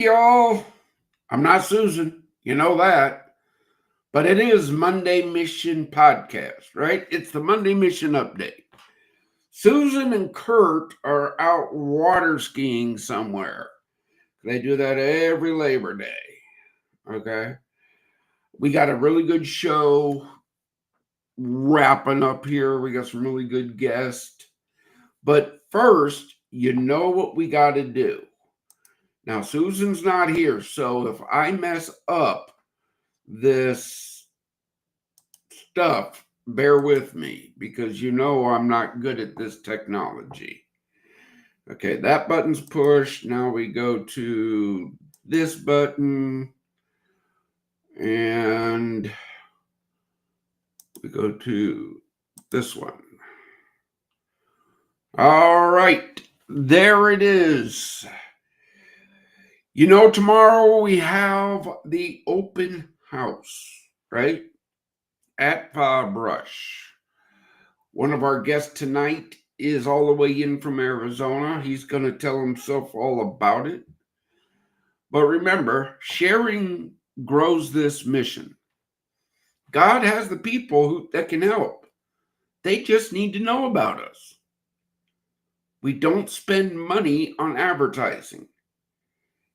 Y'all, I'm not Susan. You know that. But it is Monday Mission Podcast, right? It's the Monday Mission Update. Susan and Kurt are out water skiing somewhere. They do that every Labor Day. Okay. We got a really good show wrapping up here. We got some really good guests. But first, you know what we got to do. Now, Susan's not here. So if I mess up this stuff, bear with me because you know I'm not good at this technology. Okay, that button's pushed. Now we go to this button and we go to this one. All right, there it is. You know, tomorrow we have the open house, right? At Brush. One of our guests tonight is all the way in from Arizona. He's going to tell himself all about it. But remember, sharing grows this mission. God has the people that can help. They just need to know about us. We don't spend money on advertising.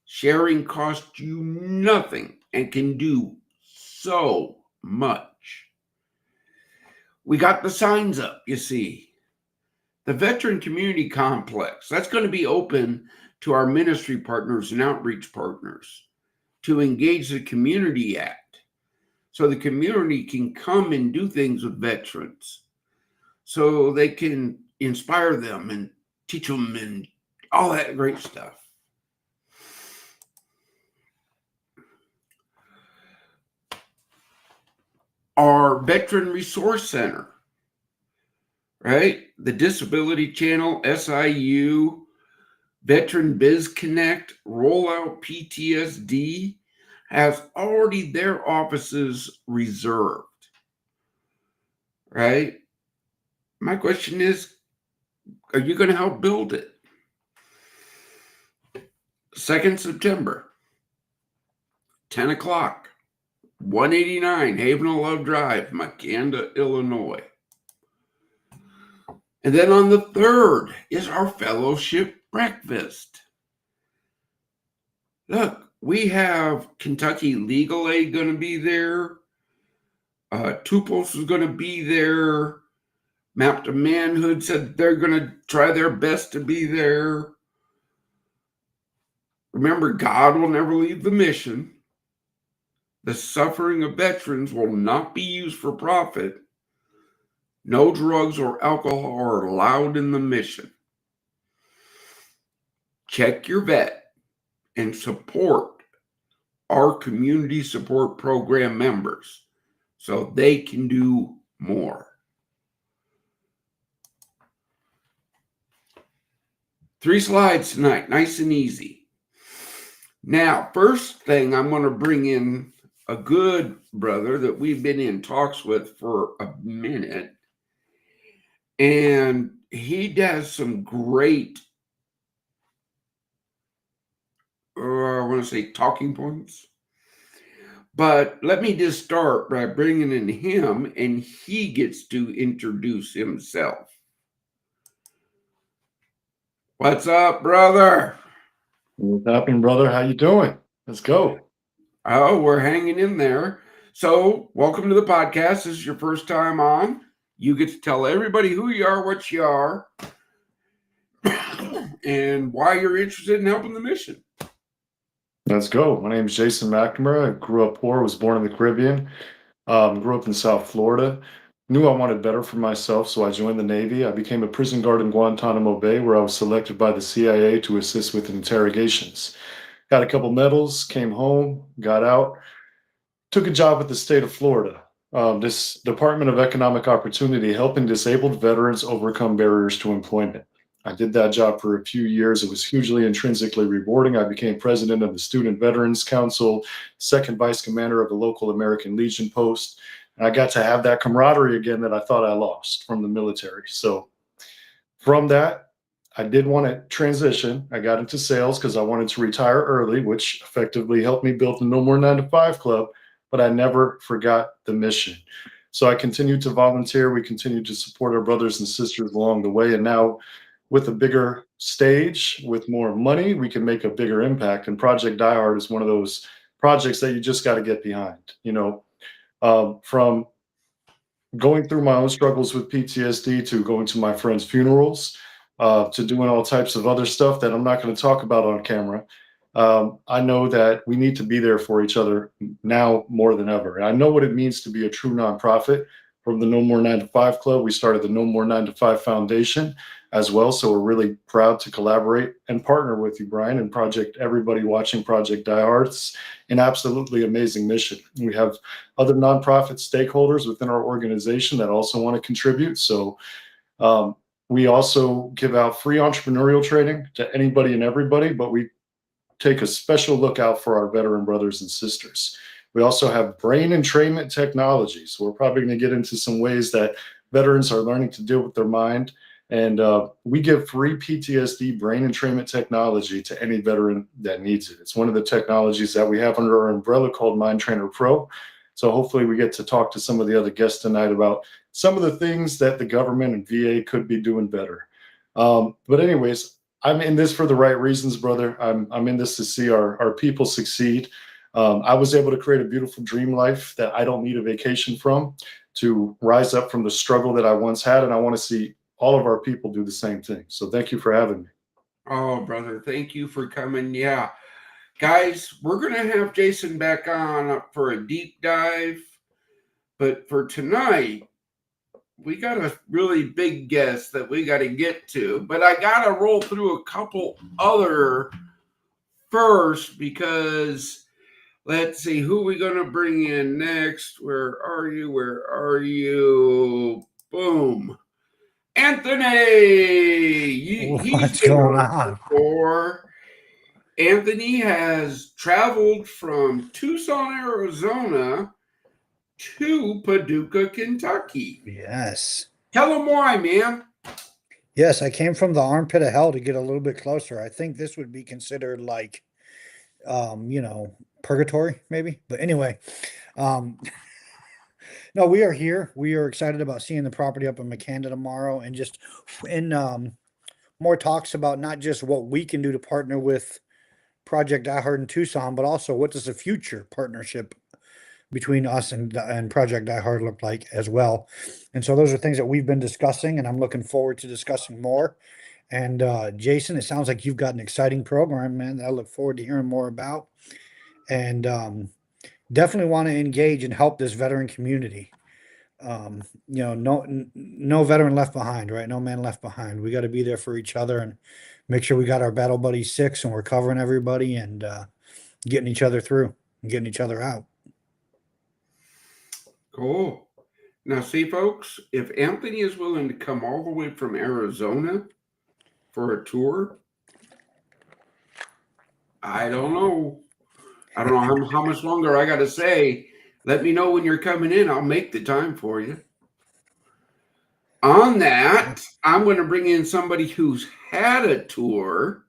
Sharing costs you nothing and can do so much. We got the signs up, you see. The Veteran Community Complex, that's going to be open to our ministry partners and outreach partners to engage the Community Act so the community can come and do things with veterans so they can inspire them and teach them and all that great stuff. Our Veteran Resource Center, right? The Disability Channel, SIU, Veteran Biz Connect, Rollout PTSD has already their offices reserved, right? My question is, are you going to help build it? 2nd September, 10 o'clock, 189 Haven of Love Drive, Makanda, Illinois. And then on the 3rd is our fellowship breakfast. Look, we have Kentucky Legal Aid going to be there. Tupos is going to be there. Map to Manhood said they're going to try their best to be there. Remember, God will never leave the mission. The suffering of veterans will not be used for profit. No drugs or alcohol are allowed in the mission. Check your vet and support our community support program members so they can do more. 3 slides tonight, nice and easy. Now, first thing, I'm going to bring in a good brother that we've been in talks with for a minute. And he does some great, I want to say talking points. But let me just start by bringing in him, and he gets to introduce himself. What's up, brother? What's happening, brother? How you doing? Let's go. Oh, we're hanging in there. So, welcome to the podcast. This is your first time on. You get to tell everybody who you are, what you are, and why you're interested in helping the mission. Let's go. My name is Jason McNamara. I grew up poor, was born in the Caribbean, grew up in South Florida. Knew I wanted better for myself, so I joined the Navy. I became a prison guard in Guantanamo Bay, where I was selected by the CIA to assist with interrogations. Got a couple medals, came home, got out, took a job with the state of Florida. This Department of Economic Opportunity, helping disabled veterans overcome barriers to employment. I did that job for a few years. It was hugely intrinsically rewarding. I became president of the Student Veterans Council, second vice commander of the local American Legion post. And I got to have that camaraderie again that I thought I lost from the military. So from that, I did want to transition. I got into sales because I wanted to retire early, which effectively helped me build the No More 9 to 5 Club, but I never forgot the mission. So I continued to volunteer. We continued to support our brothers and sisters along the way. And now, with a bigger stage, with more money, we can make a bigger impact. And Project Die Hard is one of those projects that you just got to get behind. From going through my own struggles with PTSD to going to my friends' funerals, to doing all types of other stuff that I'm not going to talk about on camera. I know that we need to be there for each other now more than ever. And I know what it means to be a true nonprofit. From the No More 9 to 5 Club, we started the No More 9 to 5 Foundation as well. So we're really proud to collaborate and partner with you, Brian, and everybody watching Project Die Hard. It's an absolutely amazing mission. We have other nonprofit stakeholders within our organization that also want to contribute. So we also give out free entrepreneurial training to anybody and everybody, but we take a special look out for our veteran brothers and sisters. We also have brain entrainment technology. So we're probably going to get into some ways that veterans are learning to deal with their mind. And we give free PTSD brain entrainment technology to any veteran that needs it. It's one of the technologies that we have under our umbrella called Mind Trainer Pro. So hopefully we get to talk to some of the other guests tonight about some of the things that the government and VA could be doing better. But anyways, I'm in this for the right reasons, brother. I'm in this to see our people succeed. I was able to create a beautiful dream life that I don't need a vacation from, to rise up from the struggle that I once had. And I want to see all of our people do the same thing. So thank you for having me. Oh, brother, thank you for coming. Yeah. Guys, we're going to have Jason back on for a deep dive. But for tonight, we got a really big guest that we got to get to. But I got to roll through a couple other first, because let's see, who are we going to bring in next? Where are you? Where are you? Boom. Anthony! What's going on? Before. Anthony has traveled from Tucson, Arizona to Paducah, Kentucky. Yes. Tell him why, man. Yes, I came from the armpit of hell to get a little bit closer. I think this would be considered like, purgatory, maybe. But anyway, um, no, we are here. We are excited about seeing the property up in McCanda tomorrow, and just in more talks about not just what we can do to partner with Project I Heard in Tucson, but also what does the future partnership between us and Project Die Hard look like as well. And so those are things that we've been discussing, and I'm looking forward to discussing more. And Jason, it sounds like you've got an exciting program, man, that I look forward to hearing more about. And definitely want to engage and help this veteran community. No veteran left behind, right? No man left behind. We got to be there for each other and make sure we got our battle buddies 6 and we're covering everybody and getting each other through and getting each other out. Cool. Now, see, folks, if Anthony is willing to come all the way from Arizona for a tour, I don't know. I don't know how much longer I got to say. Let me know when you're coming in. I'll make the time for you. On that, I'm going to bring in somebody who's had a tour,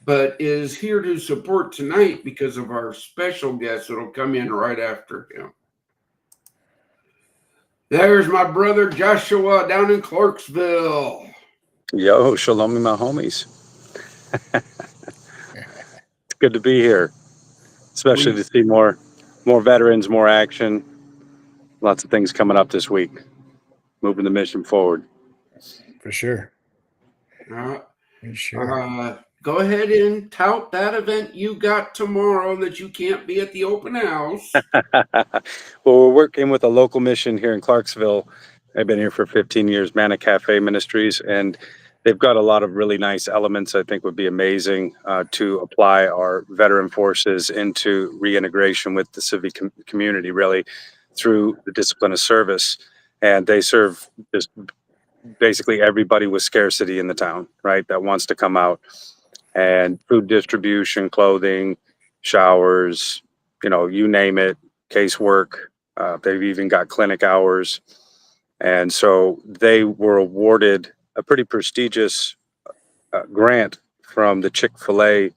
but is here to support tonight because of our special guest that'll come in right after him. There's my brother Joshua down in Clarksville. Yo, shalom, my homies. It's good to be here, especially to see more veterans, more action. Lots of things coming up this week, moving the mission forward. For sure. Go ahead and tout that event you got tomorrow that you can't be at the open house. Well, we're working with a local mission here in Clarksville. I've been here for 15 years, Manna Cafe Ministries, and they've got a lot of really nice elements I think would be amazing to apply our veteran forces into reintegration with the civic community, really, through the discipline of service. And they serve just basically everybody with scarcity in the town, right, that wants to come out. And food distribution, clothing, showers, you name it, casework. They've even got clinic hours. And so they were awarded a pretty prestigious grant from the Chick-fil-A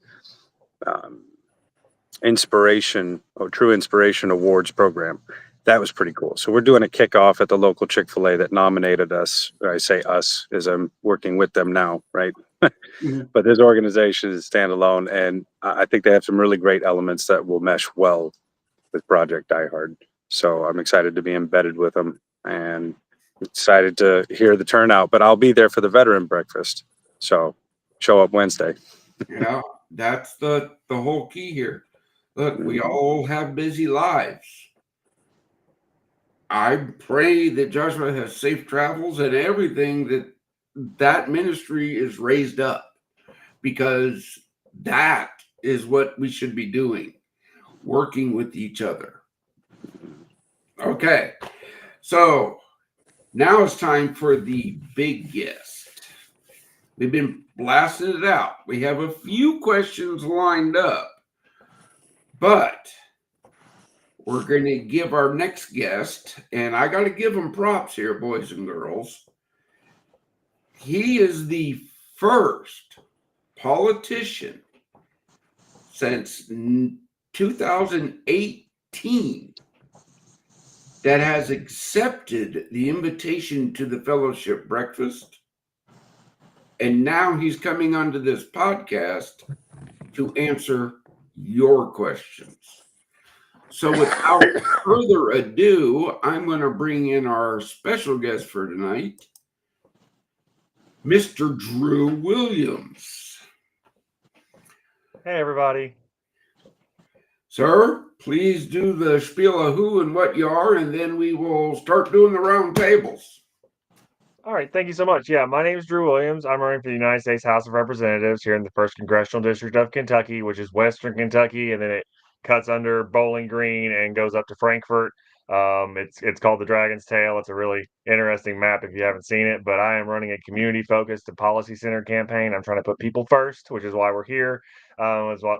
um, Inspiration or True Inspiration Awards program. That was pretty cool. So we're doing a kickoff at the local Chick-fil-A that nominated us. I say us as I'm working with them now, right? Mhm. But this organization is standalone, and I think they have some really great elements that will mesh well with Project Die Hard. So I'm excited to be embedded with them and excited to hear the turnout. But I'll be there for the veteran breakfast. So show up Wednesday. Yeah, that's the whole key here. Look, we Mhm. all have busy lives. I pray that Joshua has safe travels and everything that ministry is raised up, because that is what we should be doing, working with each other. Okay, so now it's time for the big guest. We've been blasting it out. We have a few questions lined up, but we're going to give our next guest, and I got to give him props here, boys and girls. He is the first politician since 2018 that has accepted the invitation to the fellowship breakfast. And now he's coming onto this podcast to answer your questions. So without further ado, I'm going to bring in our special guest for tonight, Mr. Drew Williams. Hey, everybody. Sir, please do the spiel of who and what you are, and then we will start doing the round tables. All right, thank you so much. Yeah, my name is Drew Williams. I'm running for the United States House of Representatives here in the 1st Congressional District of Kentucky, which is Western Kentucky, and then it cuts under Bowling Green and goes up to Frankfort. It's called the Dragon's Tail. It's a really interesting map if you haven't seen it, but I am running a community-focused and policy-centered campaign. I'm trying to put people first, which is why we're here. Is what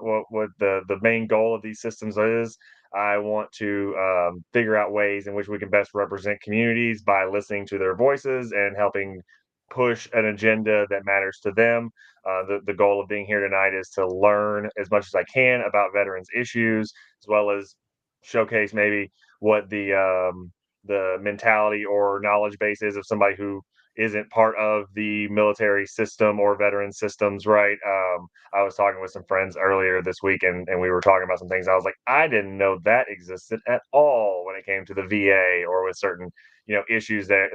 the main goal of these systems is. I want to figure out ways in which we can best represent communities by listening to their voices and helping push an agenda that matters to them. The goal of being here tonight is to learn as much as I can about veterans issues, as well as showcase maybe what the mentality or knowledge base is of somebody who isn't part of the military system or veteran systems, right? I was talking with some friends earlier this week, and we were talking about some things. I was like, I didn't know that existed at all when it came to the VA or with certain, issues that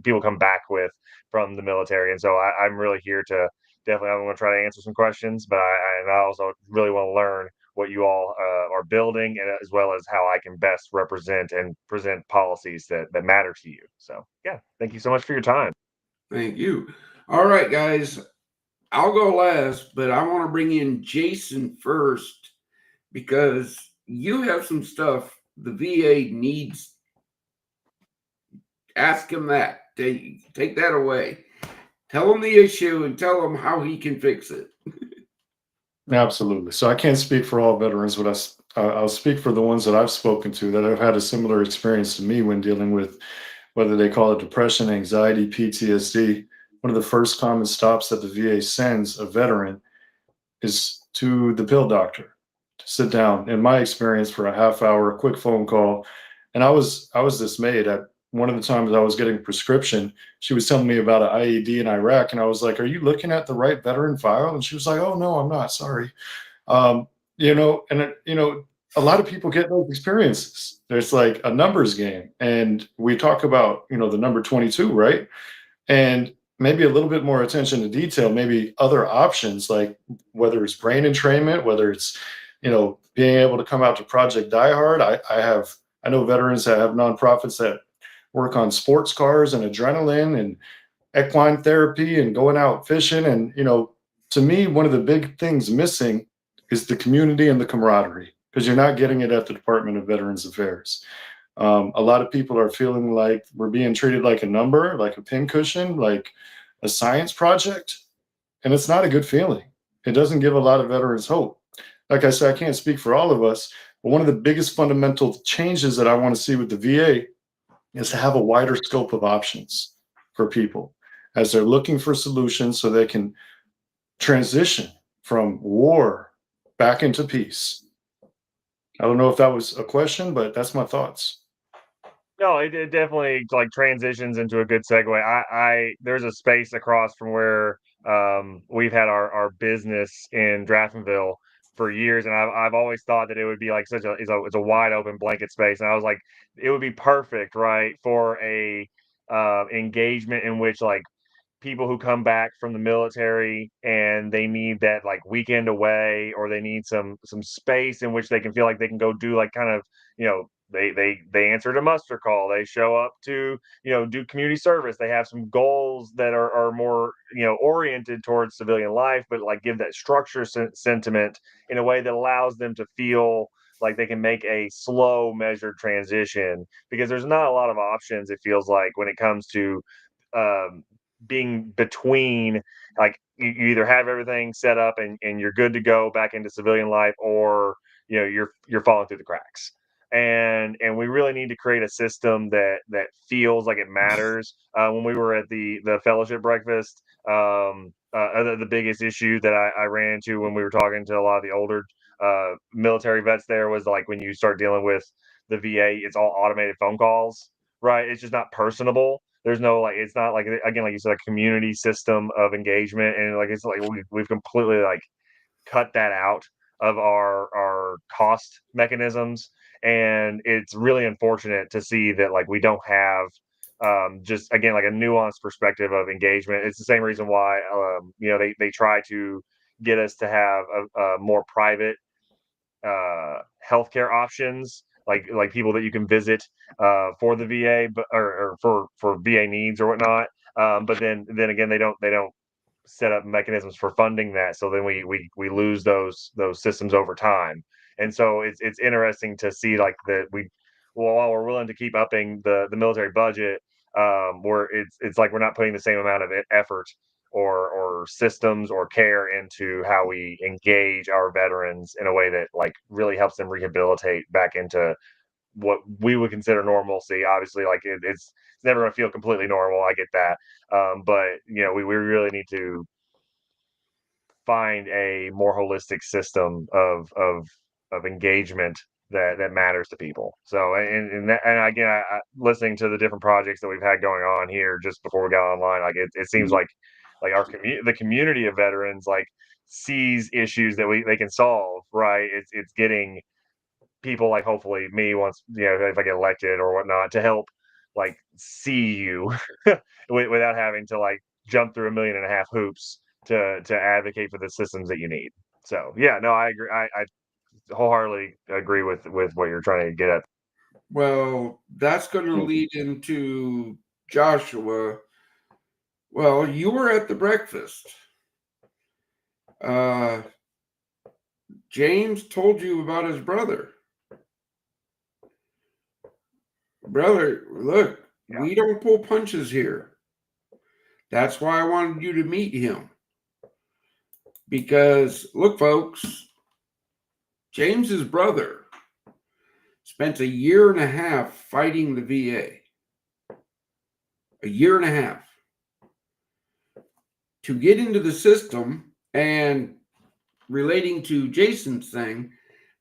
people come back with from the military. And so I'm really here to definitely, I'm going to try to answer some questions, but I also really want to learn what you all are building, and as well as how I can best represent and present policies that matter to you. So yeah, thank you so much for your time. Thank you. All right, guys. I'll go last, but I want to bring in Jason first because you have some stuff the VA needs. Ask him that. Take that away. Tell him the issue and tell him how he can fix it. Absolutely. So I can't speak for all veterans, but I'll speak for the ones that I've spoken to that have had a similar experience to me when dealing with whether they call it depression, anxiety, PTSD. One of the first common stops that the VA sends a veteran is to the pill doctor to sit down. In my experience, for a half hour, a quick phone call, and I was dismayed at one of the times I was getting a prescription. She was telling me about an IED in Iraq, and I was like, "Are you looking at the right veteran file?" And she was like, "Oh no, I'm not. Sorry." A lot of people get those experiences. There's like a numbers game, and we talk about the number 22, right? And maybe a little bit more attention to detail, maybe other options like whether it's brain entrainment, whether it's being able to come out to Project Die Hard. I know veterans that have nonprofits that work on sports cars and adrenaline and equine therapy and going out fishing. And to me, one of the big things missing is the community and the camaraderie, because you're not getting it at the Department of Veterans Affairs. A lot of people are feeling like we're being treated like a number, like a pincushion, like a science project, and it's not a good feeling. It doesn't give a lot of veterans hope. Like I said, I can't speak for all of us, but one of the biggest fundamental changes that I want to see with the VA is to have a wider scope of options for people as they're looking for solutions so they can transition from war back into peace? I don't know if that was a question, but that's my thoughts. No, it definitely like transitions into a good segue. I there's a space across from where we've had our business in Draftonville for years, and I've always thought that it would be like such a it's a wide open blanket space, and I was like, it would be perfect, right, for a engagement in which like people who come back from the military and they need that like weekend away, or they need some space in which they can feel like they can go do like kind of, you know, they answered a muster call, they show up to, you know, do community service, they have some goals that are more, you know, oriented towards civilian life, but like give that structure sentiment in a way that allows them to feel like they can make a slow measured transition, because there's not a lot of options, it feels like, when it comes to um, being between, like you either have everything set up and you're good to go back into civilian life, or you know you're falling through the cracks. And we really need to create a system that feels like it matters. When we were at the fellowship breakfast, the biggest issue that I ran into when we were talking to a lot of the older military vets there was like, when you start dealing with the VA, it's all automated phone calls, right? It's just not personable. There's no like, it's not like, again, like you said, a community system of engagement, and like it's like we've completely like cut that out of our cost mechanisms, and it's really unfortunate to see that like we don't have just again like a nuanced perspective of engagement. It's the same reason why you know they try to get us to have a more private healthcare options, like people that you can visit for the VA, but or for VA needs or whatnot. But then again, they don't set up mechanisms for funding that. So then we lose those systems over time. And so it's interesting to see like that while we're willing to keep upping the military budget, where it's like we're not putting the same amount of effort or systems or care into how we engage our veterans in a way that like really helps them rehabilitate back into what we would consider normalcy. Obviously, like it's never going to feel completely normal. I get that, but you know, we really need to find a more holistic system of engagement that matters to people. So and again, listening to the different projects that we've had going on here just before we got online, like it seems like our the community of veterans like sees issues that they can solve. Right? It's getting people like hopefully me, once you know, if I get elected or whatnot, to help like see you without having to like jump through 1.5 million hoops to advocate for the systems that you need. So yeah, no, I agree. I wholeheartedly agree with what you're trying to get at. Well, that's going to lead into Joshua. Well, you were at the breakfast. James told you about his brother. Brother, look, Yeah. we don't pull punches here. That's why I wanted you to meet him. Because, look, folks, James's brother spent 1.5 years fighting the VA. 1.5 years. To get into the system, and relating to Jason's thing,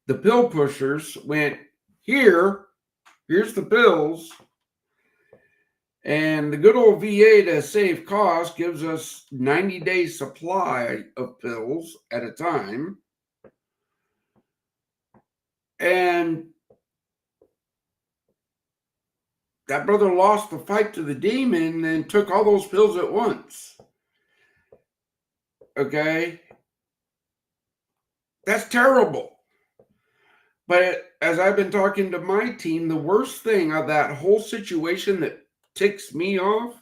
the pill pushers went, here's the pills. And the good old VA, to save cost, gives us 90-day supply of pills at a time. And that brother lost the fight to the demon and took all those pills at once. Okay? That's terrible. But as I've been talking to my team, the worst thing of that whole situation that ticks me off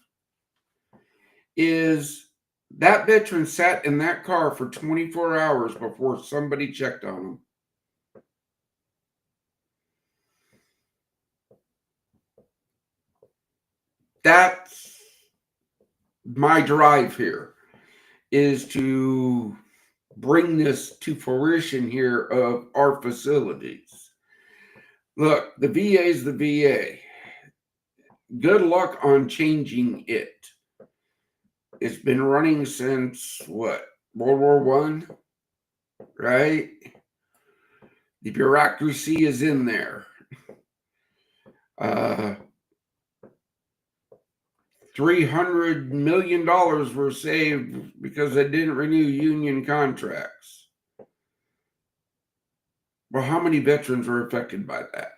is that veteran sat in that car for 24 hours before somebody checked on him. That's my drive here, is to bring this to fruition here of our facilities. Look, the VA is the VA. Good luck on changing it. It's been running since what? World War One, right? The bureaucracy is in there. $300 million were saved because they didn't renew union contracts. Well, how many veterans were affected by that?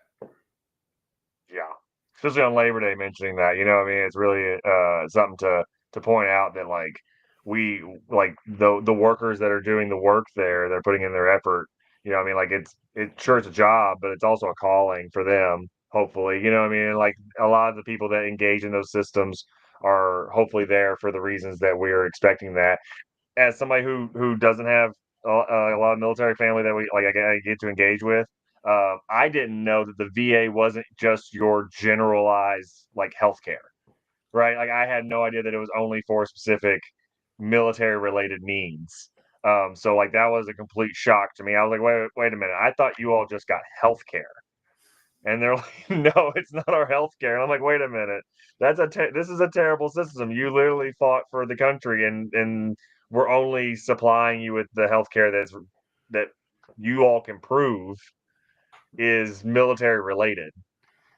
Yeah, especially on Labor Day, mentioning that, I mean, it's really something to point out that like we like the workers that are doing the work there, they're putting in their effort. I mean, like it's sure it's a job, but it's also a calling for them. Hopefully, I mean, like a lot of the people that engage in those systems are hopefully there for the reasons that we're expecting that. As somebody who doesn't have a lot of military family that we like, I get to engage with. I didn't know that the VA wasn't just your generalized like healthcare, right? Like I had no idea that it was only for specific military related needs. So like that was a complete shock to me. I was like, wait a minute. I thought you all just got healthcare. And they're like, no, it's not our healthcare. And I'm like, wait a minute, this is a terrible system. You literally fought for the country, and we're only supplying you with the healthcare that you all can prove is military related,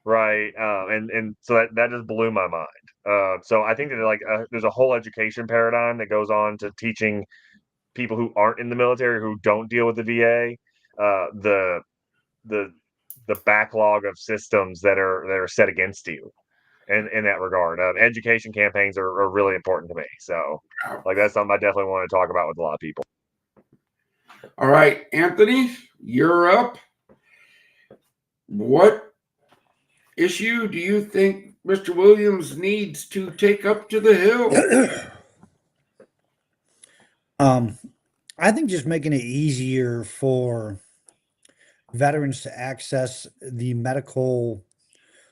right? And so that just blew my mind. So I think that like there's a whole education paradigm that goes on to teaching people who aren't in the military who don't deal with the VA the the the backlog of systems that are set against you in that regard. Education campaigns are really important to me. So, like that's something I definitely want to talk about with a lot of people. All right, Anthony, you're up. What issue do you think Mr. Williams needs to take up to the hill? I think just making it easier for veterans to access the medical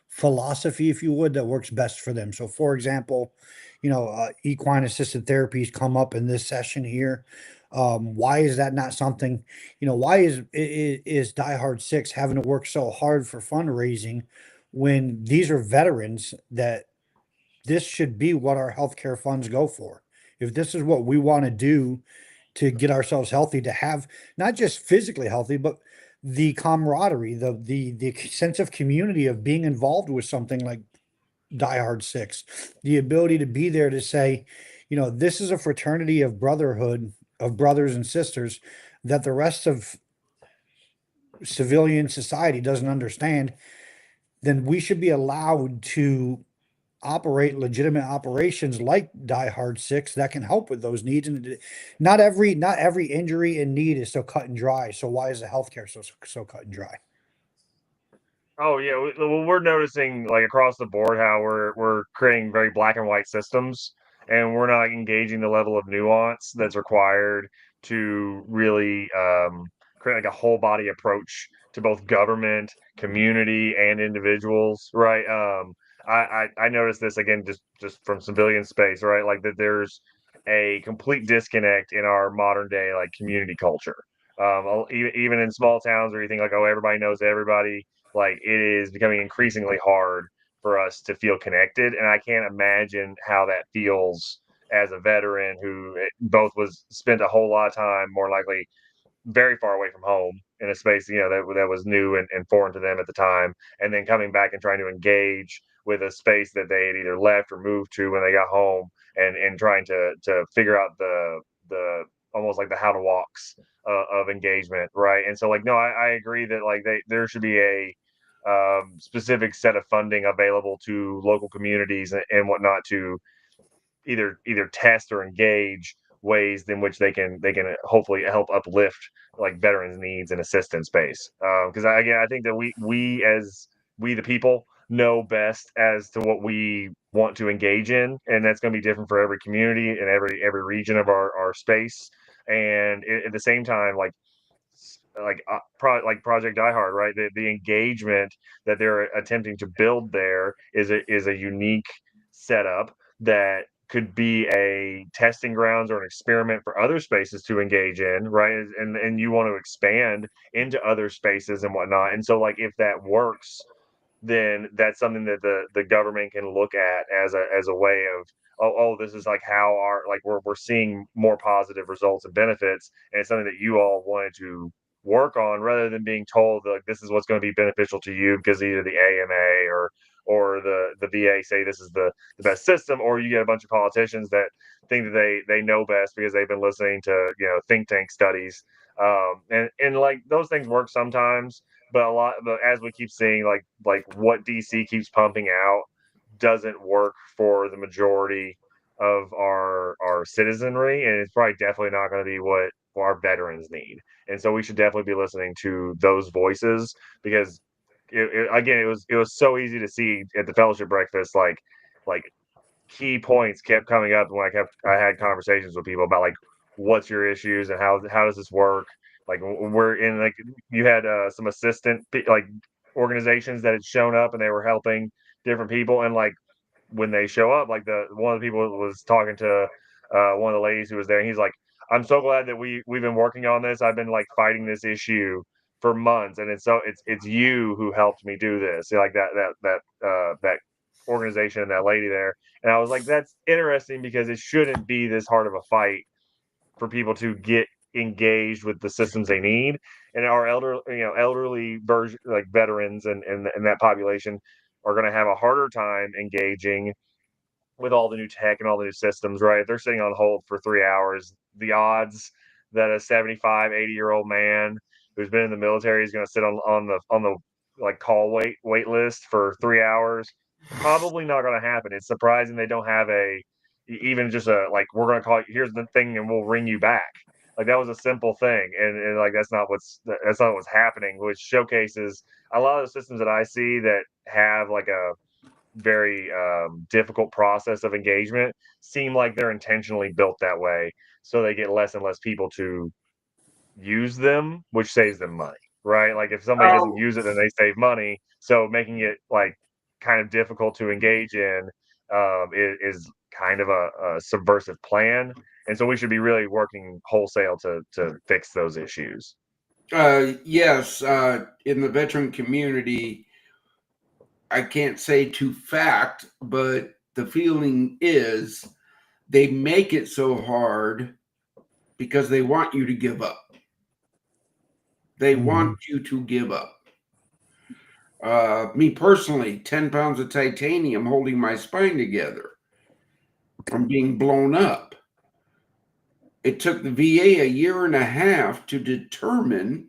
philosophy, if you would, that works best for them. So, for example, equine assisted therapies come up in this session here. Why is that not something? Why is Die Hard 6 having to work so hard for fundraising when these are veterans that this should be what our healthcare funds go for? If this is what we want to do to get ourselves healthy, to have not just physically healthy, but the camaraderie, the sense of community of being involved with something like Die Hard 6, the ability to be there to say, this is a fraternity of brotherhood of brothers and sisters that the rest of civilian society doesn't understand, then we should be allowed to operate legitimate operations like Die Hard 6 that can help with those needs. And not every injury and need is so cut and dry. So why is the healthcare so cut and dry? Oh yeah, well, we're noticing like across the board how we're creating very black and white systems, and we're not engaging the level of nuance that's required to really create like a whole body approach to both government, community, and individuals, right? I noticed this again just from civilian space, right? Like that there's a complete disconnect in our modern day like community culture. Even in small towns where you think like, oh, everybody knows everybody, like it is becoming increasingly hard for us to feel connected, and I can't imagine how that feels as a veteran who both was spent a whole lot of time more likely very far away from home in a space that was new and foreign to them at the time, and then coming back and trying to engage with a space that they had either left or moved to when they got home, and trying to figure out the almost like the how to walks of engagement, right? And so like no, I agree that like there should be a specific set of funding available to local communities and whatnot to either test or engage ways in which they can hopefully help uplift like veterans needs and assistance base, because again I think that we the people know best as to what we want to engage in, and that's going to be different for every community and every region of our space. And at the same time like Project Die Hard, right? The engagement that they're attempting to build there is a unique setup that could be a testing grounds or an experiment for other spaces to engage in, right? And you want to expand into other spaces and whatnot. And so like if that works, then that's something that the government can look at as a way oh, this is like how we're seeing more positive results and benefits, and it's something that you all wanted to work on rather than being told like this is what's going to be beneficial to you because either the AMA or the VA say this is the best system, or you get a bunch of politicians that think that they know best because they've been listening to think tank studies, and like those things work sometimes, but as we keep seeing, like what DC keeps pumping out doesn't work for the majority of our citizenry, and it's probably definitely not going to be what our veterans need. And so we should definitely be listening to those voices because again, it was so easy to see at the fellowship breakfast, like key points kept coming up when I had conversations with people about like what's your issues and how does this work. Like we're in like you had some assistant like organizations that had shown up and they were helping different people, and like when they show up, like the one of the people was talking to one of the ladies who was there, and he's like, I'm so glad that we've been working on this. I've been like fighting this issue for months, and it's you who helped me do this. Like that organization and that lady there. And I was like, that's interesting because it shouldn't be this hard of a fight for people to get engaged with the systems they need. And our elderly version, like veterans and that population are going to have a harder time engaging with all the new tech and all the new systems, right? If they're sitting on hold for 3 hours, the odds that a 75, 80-year-old man who's been in the military is going to sit on the like call wait list for 3 hours, probably not going to happen. It's surprising they don't have even just a like, we're going to call you, here's the thing, and we'll ring you back. Like that was a simple thing, and like that's not what's happening, which showcases a lot of the systems that I see that have like a very difficult process of engagement seem like they're intentionally built that way so they get less and less people to use them, which saves them money, right? Like if somebody doesn't use it, then they save money. So making it like kind of difficult to engage in is kind of a subversive plan. And so we should be really working wholesale to fix those issues. Yes, in the veteran community, I can't say to fact, but the feeling is they make it so hard because they want you to give up. They want you to give up. Me personally, 10 pounds of titanium holding my spine together from being blown up. It took the VA a year and a half to determine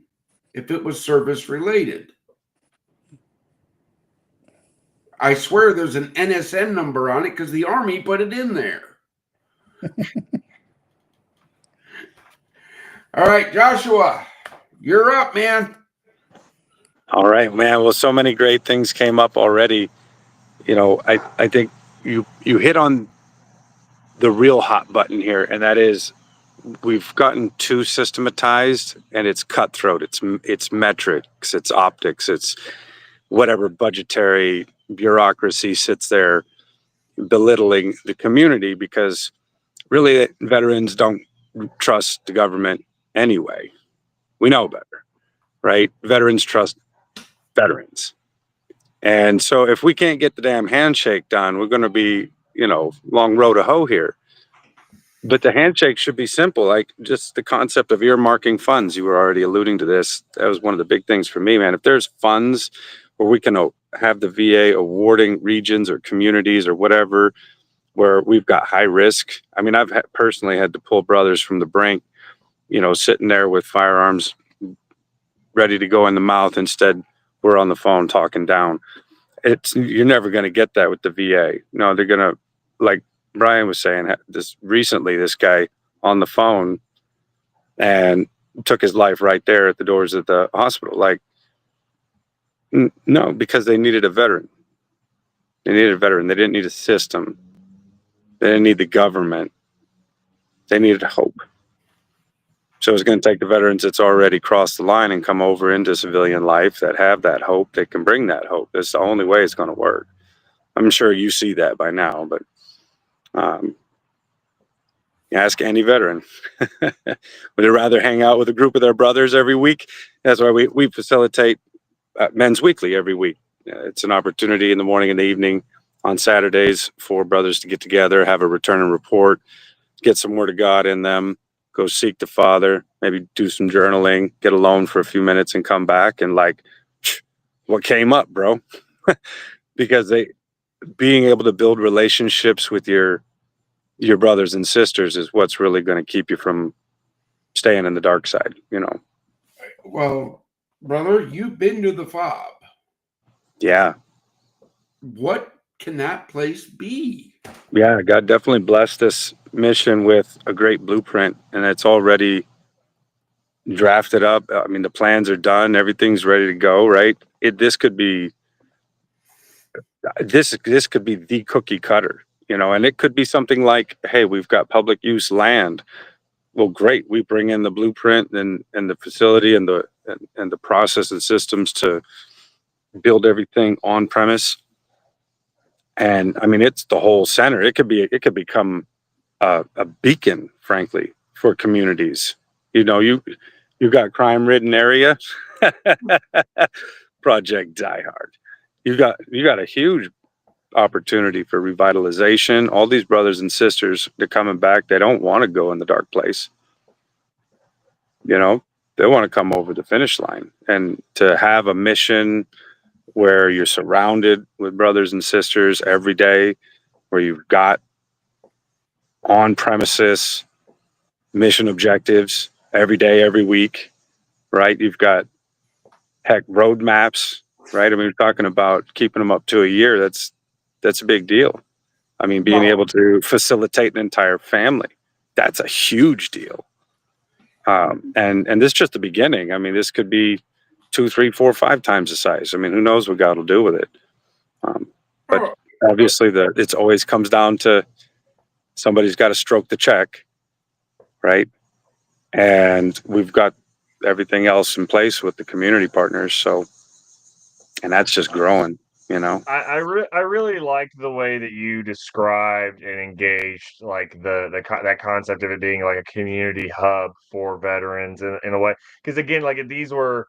if it was service related. I swear there's an NSN number on it because the Army put it in there. All right, Joshua, you're up, man. All right, man. Well, so many great things came up already. I think you hit on the real hot button here, and that is we've gotten too systematized, and it's cutthroat. It's metrics, it's optics, it's whatever budgetary bureaucracy sits there belittling the community because really veterans don't trust the government anyway. We know better, right? Veterans trust veterans. And so if we can't get the damn handshake done, we're going to be, long road to hoe here. But the handshake should be simple, like just the concept of earmarking funds. You were already alluding to this. That was one of the big things for me, man. If there's funds where we can have the VA awarding regions or communities or whatever where we've got high risk. I mean, I've personally had to pull brothers from the brink, sitting there with firearms ready to go in the mouth. Instead, we're on the phone talking down. You're never going to get that with the VA. No, they're going to, like Brian was saying, this guy on the phone and took his life right there at the doors of the hospital. Like, no, because they needed a veteran. They needed a veteran. They didn't need a system. They didn't need the government. They needed hope. So it's going to take the veterans that's already crossed the line and come over into civilian life that have that hope, that can bring that hope. That's the only way it's going to work. I'm sure you see that by now, but ask any veteran. Would they rather hang out with a group of their brothers every week? That's why we facilitate Men's Weekly every week. It's an opportunity in the morning and the evening on Saturdays for brothers to get together, have a return and report, get some word of God in them, go seek the Father, maybe do some journaling, get alone for a few minutes and come back and like, what came up, bro? Because being able to build relationships with your brothers and sisters is what's really going to keep you from staying in the dark side, you know? Well, brother, you've been to the FOB. Yeah. What can that place be? Yeah. God definitely blessed this mission with a great blueprint, and it's already drafted up. I mean, the plans are done. Everything's ready to go, right? This could be the cookie cutter, you know, and it could be something like, hey, we've got public use land. Well, great. We bring in the blueprint and the facility and the process and systems to build everything on premise. And I mean, it's the whole center. It could become a beacon, frankly, for communities. You know, you got crime-ridden area, Project Die Hard. You got a huge opportunity for revitalization. All these brothers and sisters, they're coming back. They don't want to go in the dark place. You know, they want to come over the finish line, and to have a mission where you're surrounded with brothers and sisters every day, where you've got on premises mission objectives every day, every week, right? You've got roadmaps, right? I mean, we're talking about keeping them up to a year. That's a big deal. I mean, being able to facilitate an entire family, that's a huge deal. And this is just the beginning. I mean, this could be 2, 3, 4, 5 times the size. I mean, who knows what God will do with it? But obviously, it always comes down to somebody's got to stroke the check, right? And we've got everything else in place with the community partners. So, and that's just growing, you know. I really like the way that you described and engaged like that concept of it being like a community hub for veterans in a way, because again, like if these were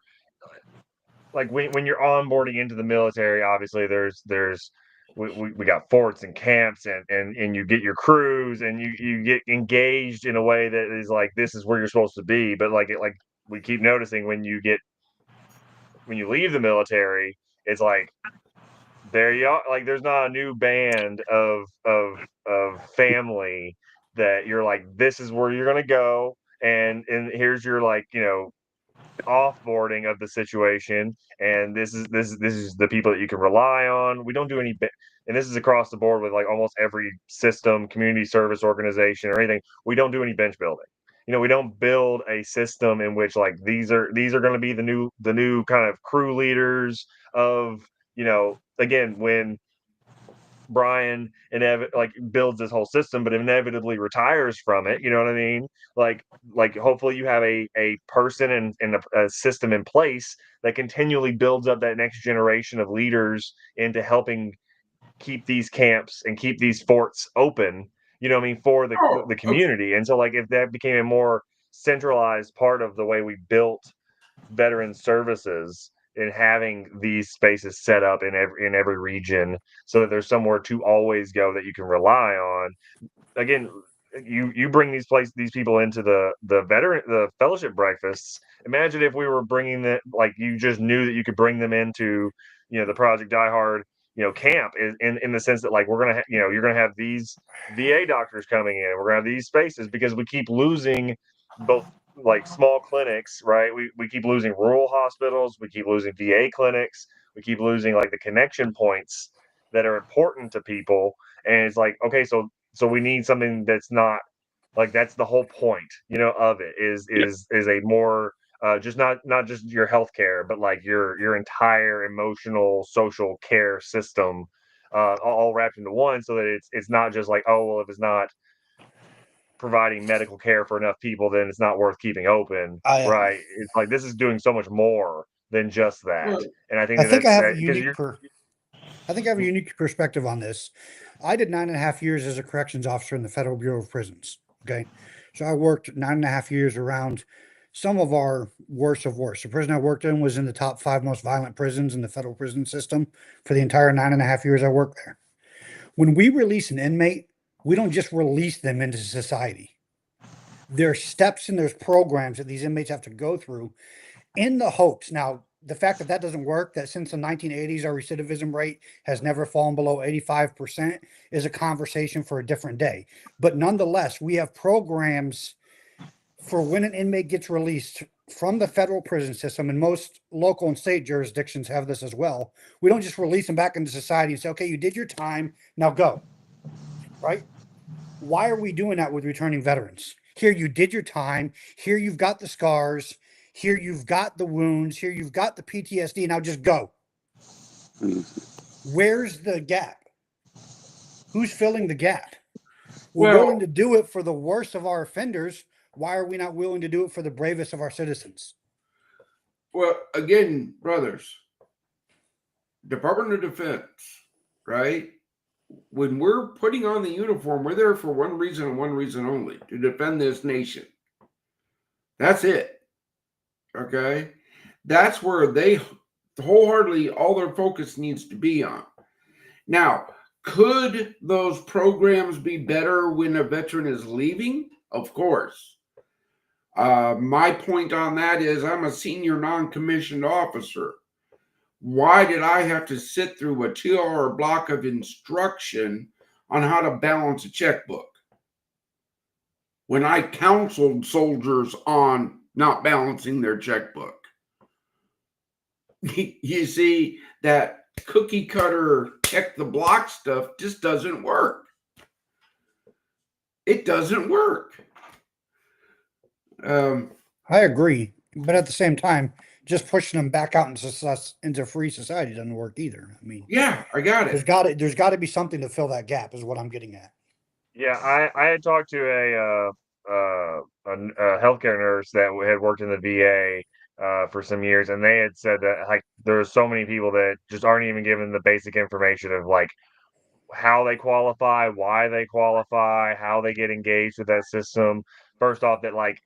like when you're onboarding into the military, obviously we got forts and camps and you get your crews and you get engaged in a way that is like this is where you're supposed to be, but like we keep noticing when you leave the military, it's like there you are, like there's not a new band of family that you're like this is where you're gonna go, and here's your like offboarding of the situation, and this is the people that you can rely on. We don't do any and this is across the board with like almost every system, community service organization or anything. We don't do any bench building. We don't build a system in which like these are going to be the new kind of crew leaders of again when Brian like builds this whole system, but inevitably retires from it. You know what I mean? Like hopefully you have a person and a system in place that continually builds up that next generation of leaders into helping keep these camps and keep these forts open. You know what I mean, for the community. And so like if that became a more centralized part of the way we built veteran services in having these spaces set up in every region so that there's somewhere to always go that you can rely on. Again, you bring these people into the fellowship breakfasts. Imagine if we were bringing that, like you just knew that you could bring them into the Project Die Hard camp in the sense that like we're gonna you're gonna have these VA doctors coming in, we're gonna have these spaces because we keep losing both like small clinics, right? We keep losing rural hospitals, we keep losing VA clinics, we keep losing like the connection points that are important to people. And it's like, okay, so we need something that's not like that's the whole point, of it is a more just not just your healthcare, but like your entire emotional social care system, all wrapped into one, so that it's not just like, oh well, if it's not providing medical care for enough people, then it's not worth keeping open, right? It's like this is doing so much more than just that, and I think I think I have a because unique I think I have a unique perspective on this. I did 9.5 years as a corrections officer in the Federal Bureau of Prisons. Okay. So I worked 9.5 years around some of our worst of worst. The prison I worked in was in the top 5 most violent prisons in the federal prison system for the entire 9.5 years I worked there. When we release an inmate, we don't just release them into society. There's steps and there's programs that these inmates have to go through in the hopes. Now, the fact that that doesn't work, that since the 1980s, our recidivism rate has never fallen below 85% is a conversation for a different day. But nonetheless, we have programs for when an inmate gets released from the federal prison system, and most local and state jurisdictions have this as well. We don't just release them back into society and say, okay, you did your time, now go, right? Why are we doing that with returning veterans? Here, you did your time. Here, you've got the scars. Here, you've got the wounds. Here, you've got the PTSD. Now just go. Where's the gap? Who's filling the gap? We're Well- willing to do it for the worst of our offenders. Why are we not willing to do it for the bravest of our citizens? Well, again, brothers, Department of Defense, right? When we're putting on the uniform, we're there for one reason and one reason only, to defend this nation. That's it. Okay? That's where they wholeheartedly, all their focus needs to be on. Now, could those programs be better when a veteran is leaving? Of course. My point on that is I'm a senior non-commissioned officer. Why did I have to sit through a 2-hour block of instruction on how to balance a checkbook when I counseled soldiers on not balancing their checkbook? You see, that cookie cutter check the block stuff just doesn't work. It doesn't work. I agree, but at the same time, just pushing them back out into free society doesn't work either. I mean, Yeah, I got there's it. got to be something to fill that gap, is what I'm getting at. Yeah, I had talked to a healthcare nurse that had worked in the VA for some years, and they had said that like there's so many people that just aren't even given the basic information of like how they qualify, why they qualify, how they get engaged with that system. First off, that like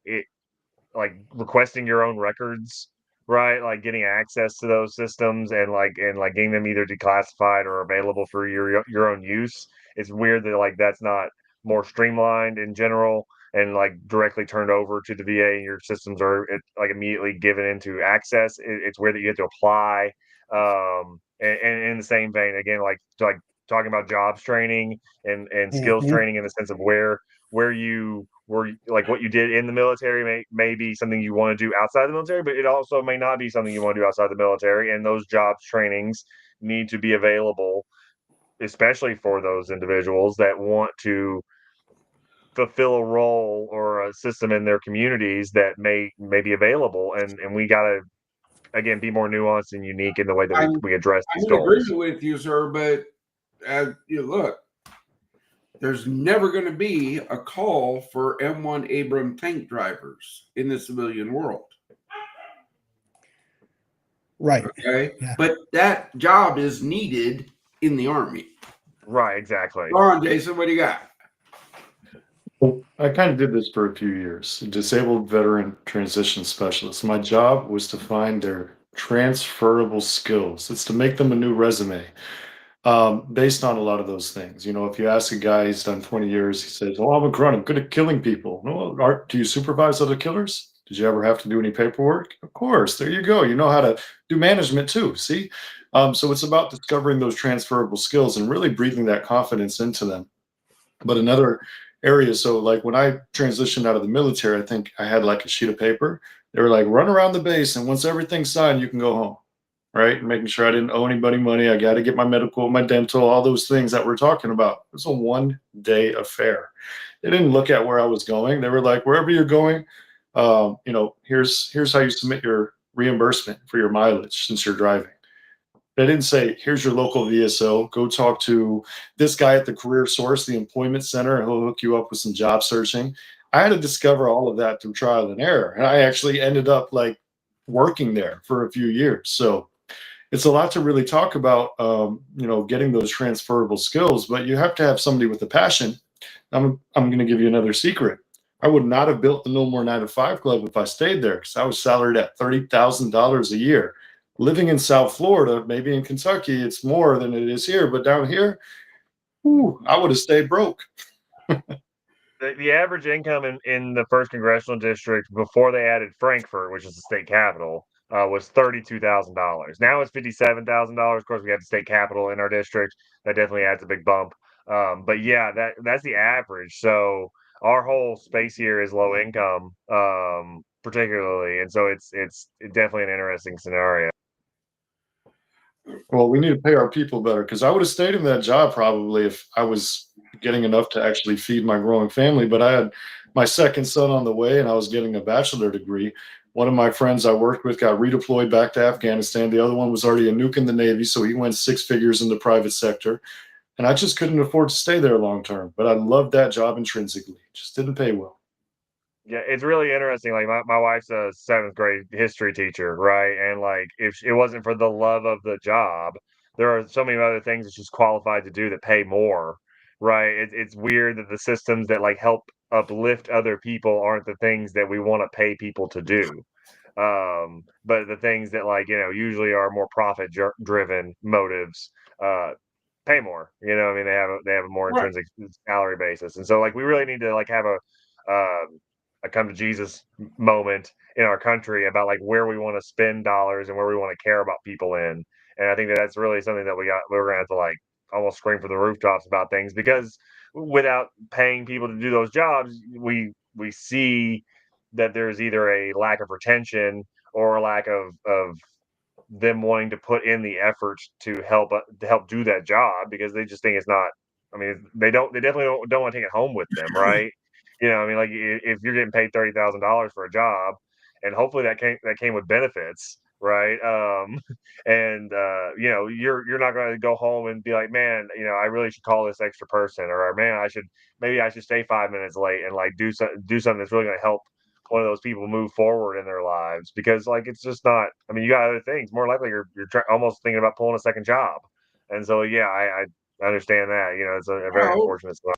requesting your own records, right? Like getting access to those systems and getting them either declassified or available for your own use. It's weird that like that's not more streamlined in general and like directly turned over to the VA and your systems are like immediately given into access. It's weird that you have to apply. And in the same vein, again, like talking about jobs training and skills Mhm. training in the sense of where you were like what you did in the military may be something you want to do outside the military, but it also may not be something you want to do outside the military. And those jobs trainings need to be available, especially for those individuals that want to fulfill a role or a system in their communities that may be available. And we gotta again be more nuanced and unique in the way that we address these I'm in goals. agreement with you, sir, but look, there's never going to be a call for M1 Abram tank drivers in the civilian world. Right. Okay. Yeah. But that job is needed in the Army. Right, exactly. Go on, Jason. What do you got? Well, I kind of did this for a few years, a disabled veteran transition specialist. My job was to find their transferable skills. It's to make them a new resume, based on a lot of those things. You know, if you ask a guy, he's done 20 years, he says, "Oh, I'm a grunt. I'm good at killing people." No, do you supervise other killers? Did you ever have to do any paperwork? Of course. There you go. You know how to do management too. See? So it's about discovering those transferable skills and really breathing that confidence into them. But another area, so like when I transitioned out of the military, I think I had like a sheet of paper. They were like, run around the base, and once everything's signed, you can go home. Right? And making sure I didn't owe anybody money. I got to get my medical, my dental, all those things that we're talking about. It was a 1-day affair. They didn't look at where I was going. They were like, wherever you're going, here's how you submit your reimbursement for your mileage since you're driving. They didn't say, here's your local VSO. Go talk to this guy at the career source, the employment center, and he'll hook you up with some job searching. I had to discover all of that through trial and error. And I actually ended up like working there for a few years. So it's a lot to really talk about, getting those transferable skills, but you have to have somebody with a passion. I'm going to give you another secret. I would not have built the No More 9 to 5 Club if I stayed there, because I was salaried at $30,000 a year. Living in South Florida, maybe in Kentucky, it's more than it is here. But down here, Ooh, I would have stayed broke. The average income in the first congressional district before they added Frankfurt, which is the state capital, was $32,000. Now it's $57,000. Of course, we have the state capital in our district. That definitely adds a big bump. But yeah, that's the average. So our whole space here is low income, particularly, and so it's definitely an interesting scenario. Well, we need to pay our people better because I would have stayed in that job probably if I was getting enough to actually feed my growing family. But I had my second son on the way and I was getting a bachelor degree. One of my friends I worked with got redeployed back to Afghanistan. The other one was already a nuke in the Navy, so he went 6 figures in the private sector. And I just couldn't afford to stay there long term. But I loved that job intrinsically. Just didn't pay well. Yeah, it's really interesting. Like my wife's a seventh grade history teacher, right? And like if it wasn't for the love of the job, there are so many other things that she's qualified to do that pay more, right? It's weird that the systems that like help uplift other people aren't the things that we want to pay people to do. But the things that like, usually are more profit driven motives, uh, pay more. I mean, they have a more Right. intrinsic salary basis, and so like we really need to like have a come to Jesus moment in our country about like where we want to spend dollars and where we want to care about people in. And I think that that's really something that we're gonna have to like almost scream from the rooftops about things because without paying people to do those jobs, we see that there's either a lack of retention or a lack of them wanting to put in the effort to help do that job because they just think it's not. I mean, they definitely don't want to take it home with them, right? I mean, like if you're getting paid $30,000 for a job, and hopefully that came with benefits, right? And you're not going to go home and be like, man, I really should call this extra person, or man, maybe I should stay 5 minutes late and like do something that's really going to help one of those people move forward in their lives because like it's just not. I mean, you got other things. More likely, you're almost thinking about pulling a second job, and so yeah, I understand that. It's a very Well, unfortunate spot.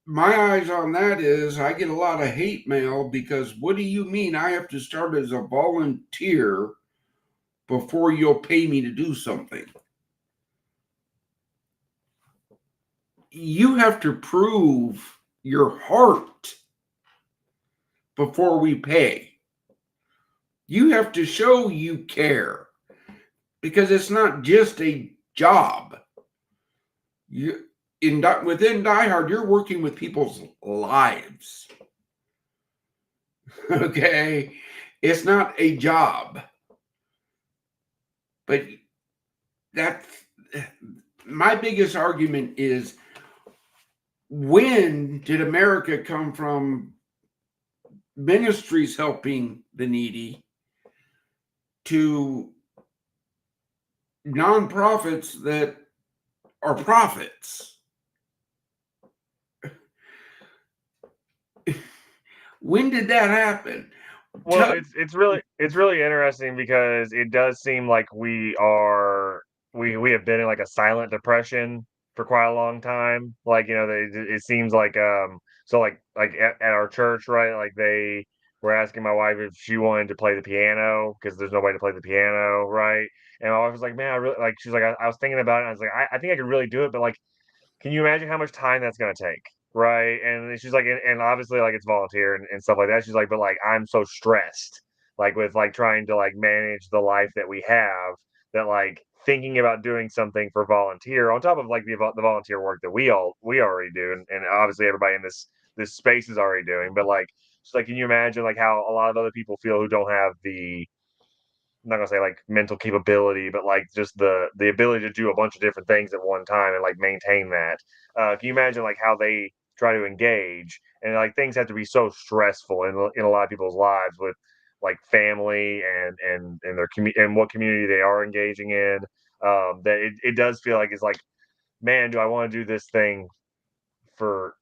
my eyes on that is I get a lot of hate mail because what do you mean I have to start as a volunteer before you'll pay me to do something? You have to prove your heart before we pay. You have to show you care because it's not just a job. Within Die Hard, you're working with people's lives. Okay, it's not a job, but that my biggest argument is when did America come from ministries helping the needy to nonprofits that are profits? When did that happen? Well, it's really interesting because it does seem like we have been in like a silent depression for quite a long time. Like, it seems like so like at our church, right? Like they were asking my wife if she wanted to play the piano because there's nobody to play the piano, right? And my wife was like, "Man, I really like." She's like, "I was thinking about it. And I was like, I think I could really do it, but like." Can you imagine how much time that's gonna take? Right? And she's like, and obviously, like, it's volunteer and stuff like that. She's like, but like, I'm so stressed, like, with like trying to like manage the life that we have that like thinking about doing something for volunteer on top of like the volunteer work that we already do, and obviously everybody in this space is already doing. But like, just like, can you imagine like how a lot of other people feel who don't have the I'm not gonna say like mental capability, but like just the ability to do a bunch of different things at one time and like maintain that. Can you imagine like how they try to engage and like things have to be so stressful in a lot of people's lives with like family and their community and what community they are engaging in. That it does feel like it's like, man, do I want to do this thing for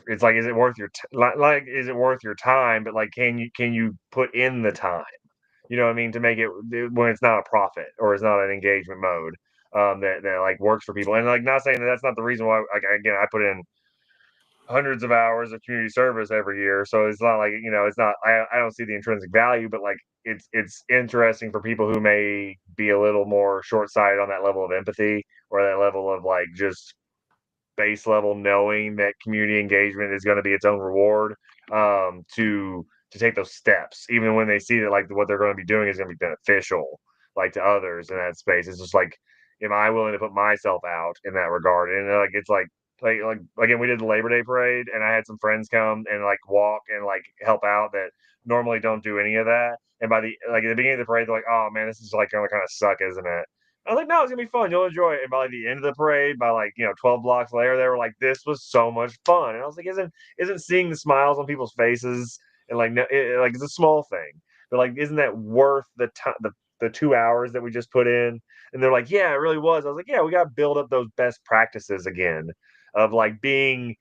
it's like, is it worth your like is it worth your time? But like, can you put in the time? You know what I mean? To make it when it's not a profit or it's not an engagement mode, that like works for people. And like, not saying that that's not the reason why. Like, again, I put in hundreds of hours of community service every year, so it's not like, it's not. I don't see the intrinsic value, but like it's interesting for people who may be a little more short sighted on that level of empathy or that level of like just base level knowing that community engagement is going to be its own reward, to take those steps, even when they see that like what they're going to be doing is going to be beneficial, like to others in that space. It's just like, am I willing to put myself out in that regard? And like it's like again, we did the Labor Day parade, and I had some friends come and like walk and like help out that normally don't do any of that. And by the like at the beginning of the parade, they're like, "Oh man, this is like gonna kind of suck, isn't it?" I was like, "No, it's gonna be fun. You'll enjoy it." And by like the end of the parade, by like 12 blocks later, they were like, "This was so much fun." And I was like, "Isn't seeing the smiles on people's faces and like no, like it's a small thing, but like isn't that worth the time the 2 hours that we just put in?" And they're like, "Yeah, it really was." I was like, "Yeah, we got to build up those best practices again of like being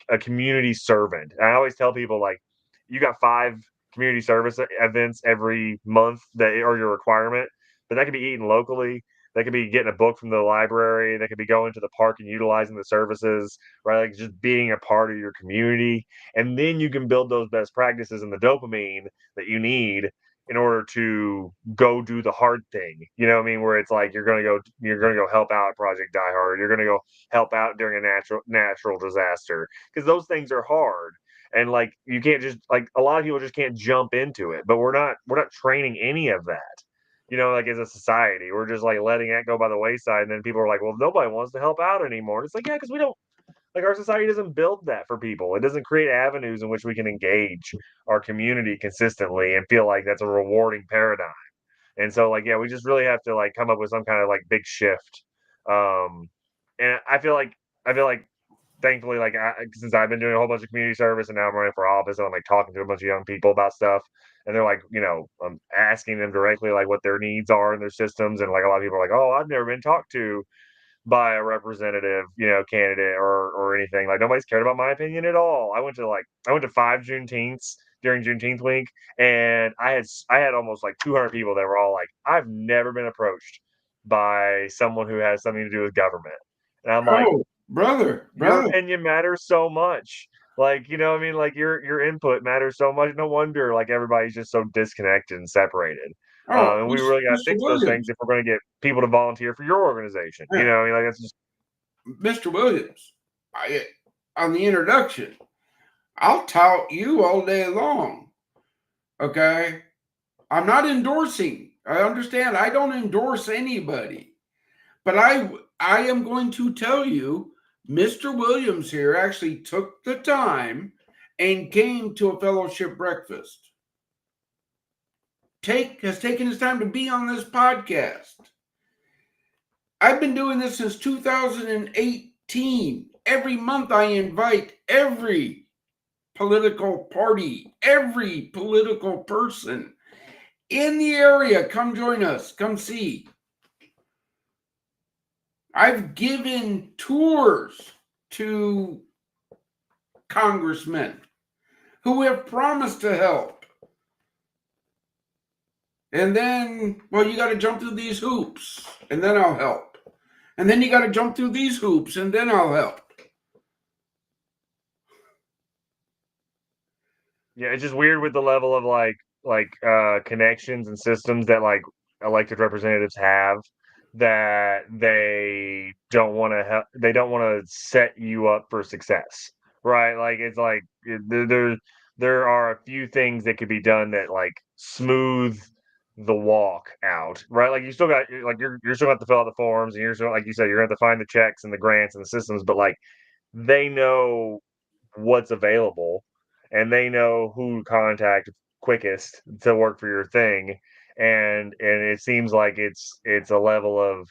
a community servant." And I always tell people like, you got 5 community service events every month that are your requirement, but that could be eaten locally. That could be getting a book from the library. That could be going to the park and utilizing the services, right? Like just being a part of your community. And then you can build those best practices and the dopamine that you need in order to go do the hard thing. You know what I mean? Where it's like you're gonna go help out Project Die Hard. You're gonna go help out during a natural disaster. Because those things are hard. And like you can't just like a lot of people just can't jump into it. But we're not training any of that. Like as a society, we're just like letting that go by the wayside, and then people are like, "Well, nobody wants to help out anymore." And it's like, yeah, because we don't like our society doesn't build that for people. It doesn't create avenues in which we can engage our community consistently and feel like that's a rewarding paradigm. And so, like, yeah, we just really have to like come up with some kind of like big shift. Um, and I feel like thankfully, like since I've been doing a whole bunch of community service and now I'm running for office and I'm like talking to a bunch of young people about stuff, and they're like, I'm asking them directly like what their needs are in their systems, and like a lot of people are like, "Oh, I've never been talked to by a representative, candidate or anything. Like nobody's cared about my opinion at all." I went to 5 Juneteenths during Juneteenth week, and I had almost like 200 people that were all like, "I've never been approached by someone who has something to do with government," and I'm like, Oh, brother, "Your brother. opinion matters so much." Like, what I mean? Like your input matters so much. No wonder like everybody's just so disconnected and separated. Oh, And we really got to Mr. fix those things Williams. if we're going to get people to volunteer for your organization. Yeah, I mean, like that's just Mr. Williams. On the introduction, I'll tout you all day long. Okay. I'm not endorsing. I understand. I don't endorse anybody. But I am going to tell you, Mr. Williams here actually took the time and came to a fellowship breakfast. Has taken his time to be on this podcast. I've been doing this since 2018. Every month I invite every political party, every political person in the area, come join us, come see. I've given tours to congressmen who have promised to help. And then, well, you got to jump through these hoops, and then I'll help. And then you got to jump through these hoops, and then I'll help. yeah, it's just weird with the level of connections and systems that like elected representatives have that they don't want to set you up for success, right? Like it's like there are a few things that could be done that like smooth the walk out, right? Like you still got like you're still got to fill out the forms, and you're still, like you said, you're going to have to find the checks and the grants and the systems, but like they know what's available, and they know who to contact quickest to work for your thing. And it seems like it's a level of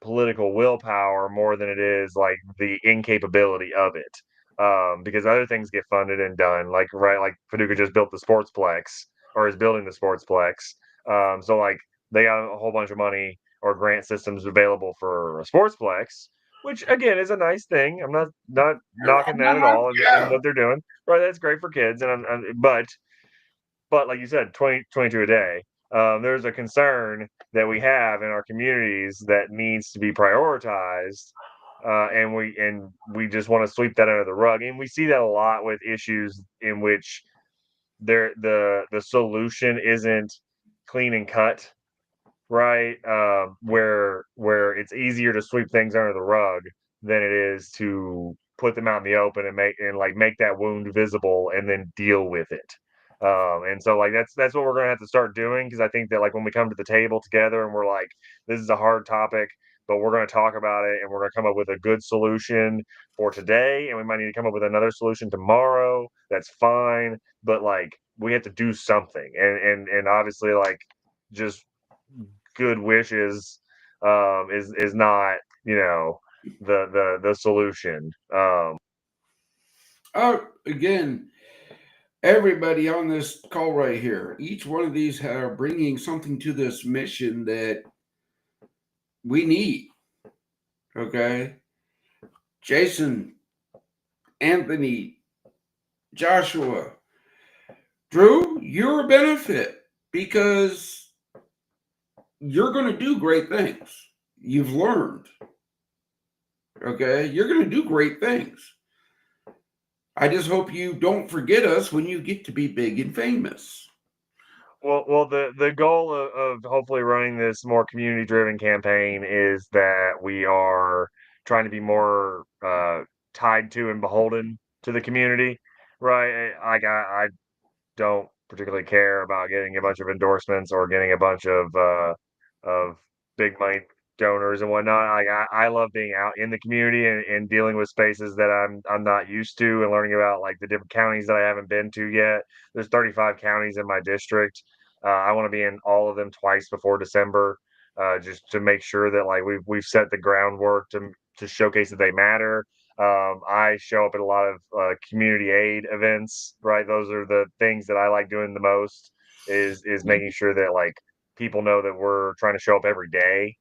political willpower more than it is like the incapability of it. Because other things get funded and done, like right, like Paducah just built the sportsplex or is building the sportsplex. So like they got a whole bunch of money or grant systems available for a sportsplex, which again is a nice thing. I'm not knocking that at all, and Yeah. what they're doing. Right, that's great for kids, but like you said, 2022 a day. There's a concern that we have in our communities that needs to be prioritized, and we just want to sweep that under the rug. And we see that a lot with issues in which the solution isn't clean and cut, right? Where it's easier to sweep things under the rug than it is to put them out in the open and make that wound visible and then deal with it. And so like that's what we're gonna have to start doing, because I think that like when we come to the table together and we're like, this is a hard topic, but we're gonna talk about it and we're gonna come up with a good solution for today, and we might need to come up with another solution tomorrow. That's fine, but like we have to do something, and obviously like just good wishes is not, you know, the solution. Again, everybody on this call right here, each one of these are bringing something to this mission that we need. Okay, Jason, Anthony, Joshua, Drew, you're a benefit because you're going to do great things. You've learned. Okay, you're going to do great things. I just hope you don't forget us when you get to be big and famous. Well, the goal of hopefully running this more community driven campaign is that we are trying to be more tied to and beholden to the community, right? Like I don't particularly care about getting a bunch of endorsements or getting a bunch of big money donors and whatnot. Like I love being out in the community and dealing with spaces that I'm not used to, and learning about like the different counties that I haven't been to yet. There's 35 counties in my district. I want to be in all of them twice before December, just to make sure that like we've set the groundwork to showcase that they matter. I show up at a lot of community aid events, right? Those are the things that I like doing the most, is making sure that like people know that we're trying to show up every day,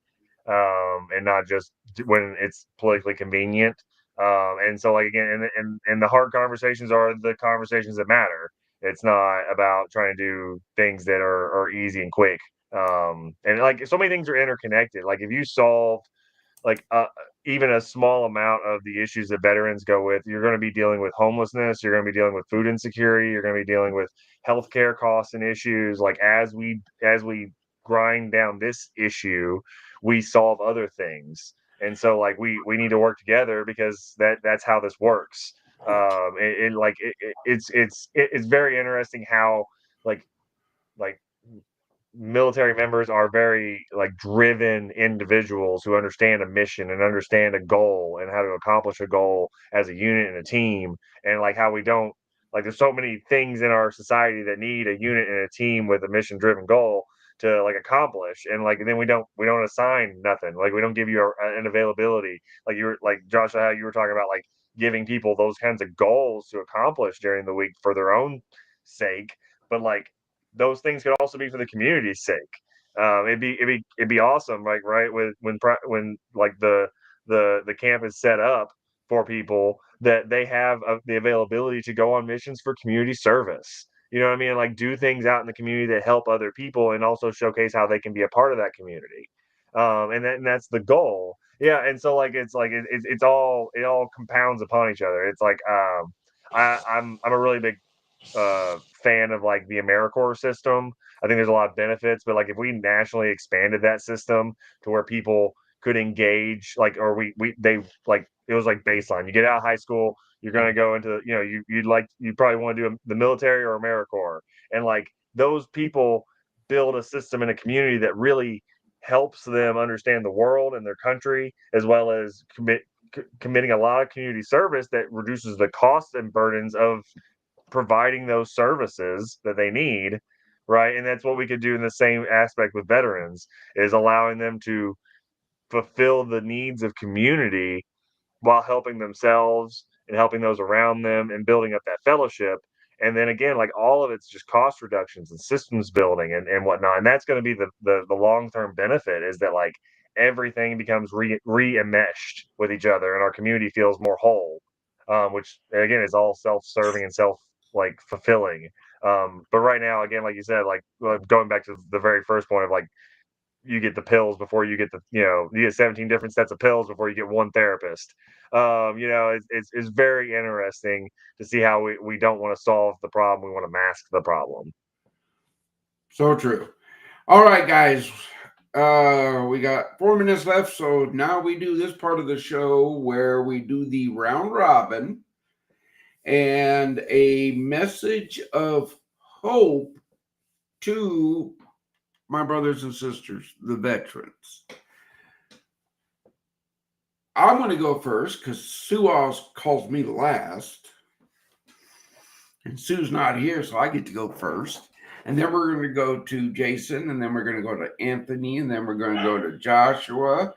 and not just when it's politically convenient. And so like again, and the hard conversations are the conversations that matter. It's not about trying to do things that are easy and quick. And like so many things are interconnected. Like if you solve like even a small amount of the issues that veterans go with, you're going to be dealing with homelessness, you're going to be dealing with food insecurity, you're going to be dealing with healthcare costs and issues. Like as we grind down this issue, we solve other things. And so like we need to work together, because that's how this works. It's very interesting how like like military members are very like driven individuals who understand a mission and understand a goal and how to accomplish a goal as a unit and a team, and like how we don't, like there's so many things in our society that need a unit and a team with a mission driven goal to like accomplish, and like and then we don't assign nothing, like we don't give you an availability, like you were like Josh, how you were talking about like giving people those kinds of goals to accomplish during the week for their own sake, but like those things could also be for the community's sake. It'd be awesome, like right with when like the camp is set up for people that they have the availability to go on missions for community service. You know what I mean? Like do things out in the community that help other people and also showcase how they can be a part of that community. And that's the goal. Yeah, and so like it's all, it all compounds upon each other. It's like I'm a really big fan of like the AmeriCorps system. I think there's a lot of benefits, but like if we nationally expanded that system to where people could engage, like, or they like it was like baseline. You get out of high school, you're gonna go into, you know, you probably want to do the military or AmeriCorps, and like those people build a system in a community that really helps them understand the world and their country, as well as committing a lot of community service that reduces the costs and burdens of providing those services that they need, right? And that's what we could do in the same aspect with veterans, is allowing them to fulfill the needs of community while helping themselves and helping those around them and building up that fellowship. And then again, like all of it's just cost reductions and systems building and whatnot. And that's going to be the long term benefit, is that like everything becomes re-enmeshed with each other and our community feels more whole, which again is all self-serving and self like fulfilling. But right now, again, like you said, like going back to the very first point of like you get the pills before you get you get 17 different sets of pills before you get one therapist. It's very interesting to see how we don't want to solve the problem, we want to mask the problem. So true. All right, guys. We got 4 minutes left, so now we do this part of the show where we do the round robin and a message of hope to my brothers and sisters, the veterans. I'm going to go first because Sue always calls me last. And Sue's not here, so I get to go first. And then we're going to go to Jason, and then we're going to go to Anthony, and then we're going to go to Joshua.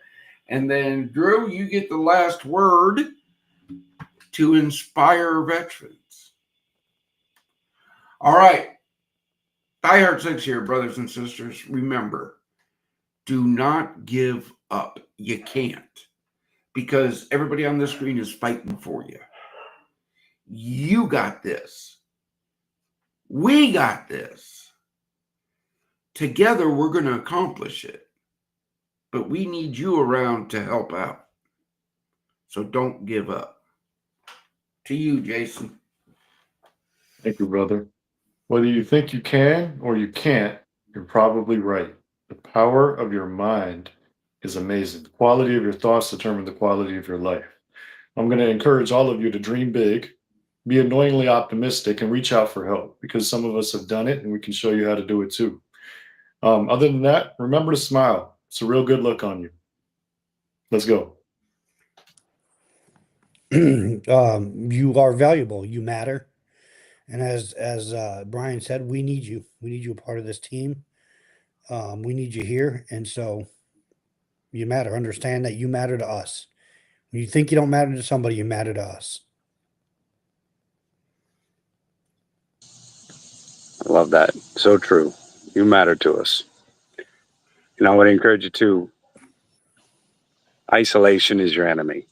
And then, Drew, you get the last word to inspire veterans. All right. Die Hard 6 here, brothers and sisters. Remember, do not give up. You can't. Because everybody on this screen is fighting for you. You got this. We got this. Together, we're going to accomplish it. But we need you around to help out. So don't give up. To you, Jason. Thank you, brother. Whether you think you can or you can't, you're probably right. The power of your mind is amazing. The quality of your thoughts determine the quality of your life. I'm going to encourage all of you to dream big, be annoyingly optimistic, and reach out for help because some of us have done it and we can show you how to do it too. Other than that, remember to smile. It's a real good look on you. Let's go. You are valuable. You matter. And as Brian said, we need you. We need you a part of this team. We need you here. And so you matter. Understand that you matter to us. When you think you don't matter to somebody, you matter to us. I love that. So true. You matter to us. And I want to encourage you to isolation is your enemy.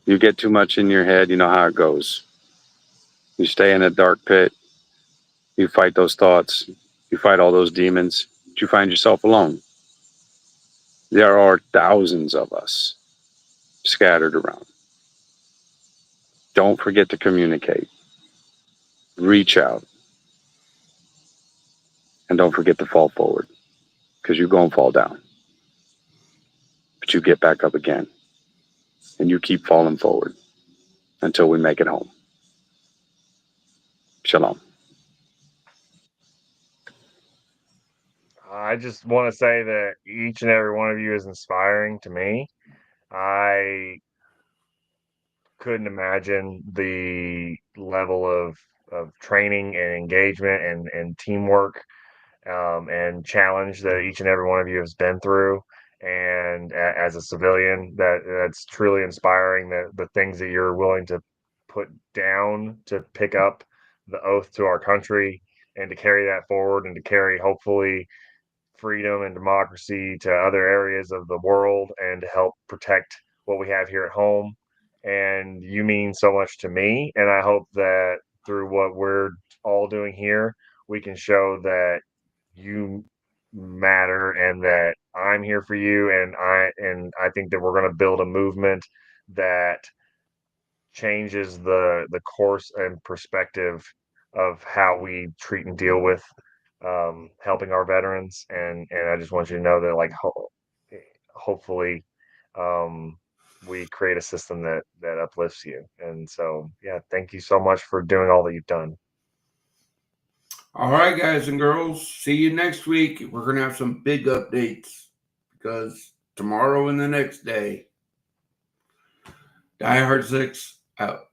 You get too much in your head, you know how it goes. You stay in a dark pit, you fight those thoughts, you fight all those demons, but you find yourself alone. There are thousands of us scattered around. Don't forget to communicate. Reach out. And don't forget to fall forward, because you're going to fall down. But you get back up again. And you keep falling forward until we make it home. Shalom. I just want to say that each and every one of you is inspiring to me. I couldn't imagine the level of training and engagement and teamwork and challenge that each and every one of you has been through. And as a civilian, that's truly inspiring. That the things that you're willing to put down to pick up the oath to our country and to carry that forward and to carry hopefully freedom and democracy to other areas of the world and to help protect what we have here at home. And you mean so much to me. And I hope that through what we're all doing here, we can show that you matter and that I'm here for you. And I think that we're going to build a movement that changes the course and perspective of how we treat and deal with helping our veterans. And I just want you to know that hopefully um, we create a system that uplifts you. And so yeah, thank you so much for doing all that you've done. All right, guys and girls. See you next week. We're going to have some big updates because tomorrow and the next day, Die Hard 6 out.